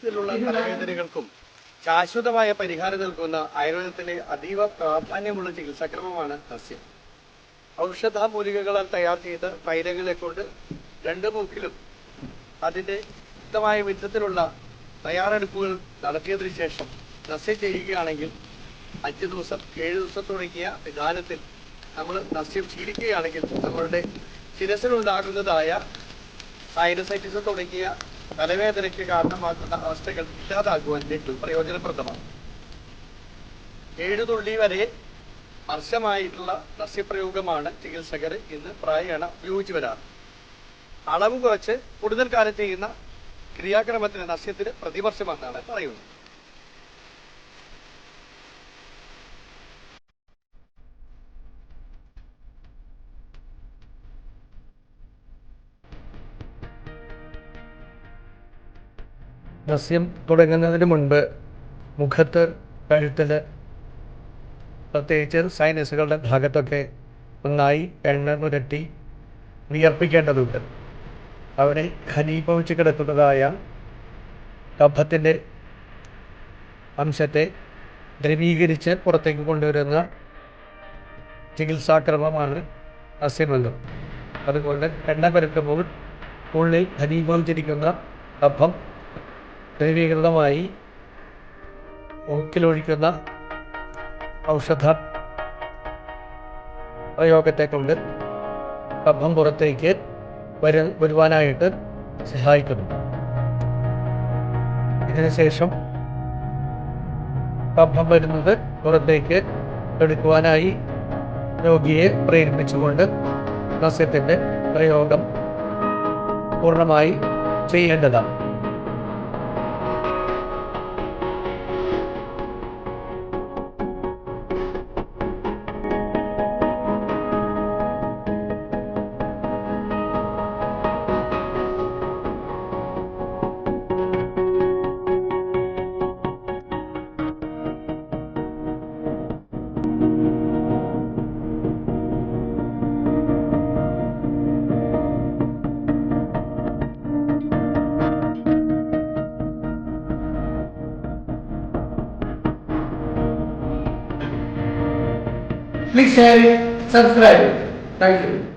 വിധത്തിലുള്ള തലവേദനകൾക്കും ശാശ്വതമായ പരിഹാരം നൽകുന്ന ആയുർവേദത്തിലെ അതീവ പ്രാധാന്യമുള്ള ചികിത്സാക്രമമാണ് നസ്യം. ഔഷധ മൂലികകളാൽ തയ്യാർ ചെയ്ത തൈലങ്ങളെ കൊണ്ട് രണ്ട് മൂക്കിലും അതിൻ്റെ ശുദ്ധമായ വിധത്തിലുള്ള തയ്യാറെടുപ്പുകൾ നടത്തിയതിനു ശേഷം നസ്യം ചെയ്യുകയാണെങ്കിൽ 5 ദിവസം 7 ദിവസം തുടങ്ങിയ വിധാനത്തിൽ നമ്മൾ നസ്യം ശീലിക്കുകയാണെങ്കിൽ നമ്മളുടെ ശിരസിനുണ്ടാകുന്നതായ സൈനസൈറ്റിസ് തുടങ്ങിയ തലവേദനയ്ക്ക് കാരണമാക്കുന്ന അവസ്ഥകൾ ഇല്ലാതാക്കുവാൻ ഏറ്റവും പ്രയോജനപ്രദമാണ്. 7 തുള്ളി വരെ വർഷമായിട്ടുള്ള നസ്യപ്രയോഗമാണ് ചികിത്സകർ ഇന്ന് പ്രായേണ ഉപയോഗിച്ചു വരാറ്. അളവ് കുറച്ച് കൂടുതൽ കാലം ചെയ്യുന്ന ക്രിയാക്രമത്തിന് നസ്യത്തിന് പ്രതിവർഷമെന്നാണ് പറയുന്നത്. നസ്യം തുടങ്ങുന്നതിന് മുൻപ് മുഖത്ത്, കഴുത്തിൽ, പ്രത്യേകിച്ച് സൈനസുകളുടെ ഭാഗത്തൊക്കെ നന്നായി എണ്ണ പുരട്ടി വിയർപ്പിക്കേണ്ടതുണ്ട്. അവിടെ ഘനീഭവിച്ച് കിടക്കുന്നതായ കഫത്തിൻ്റെ അംശത്തെ ദ്രവീകരിച്ച് പുറത്തേക്ക് കൊണ്ടുവരുന്ന ചികിത്സാക്രമമാണ് നസ്യമന്ത്രം. അതുകൊണ്ട് എണ്ണ പുരട്ടുമ്പോൾ ഉള്ളിൽ ഘനീഭവിച്ചിരിക്കുന്ന കഫം ദ്രവീകൃതമായി മൂക്കിലൊഴിക്കുന്ന ഔഷധ പ്രയോഗത്തെ കൊണ്ട് കഫം പുറത്തേക്ക് വരുവാനായിട്ട് സഹായിക്കുന്നു. ഇതിനുശേഷം കഫം വരുന്നത് പുറത്തേക്ക് എടുക്കുവാനായി രോഗിയെ പ്രേരിപ്പിച്ചുകൊണ്ട് നസ്യത്തിൻ്റെ പ്രയോഗം പൂർണ്ണമായി ചെയ്യേണ്ടതാണ്. Please share it, subscribe it. Thank you.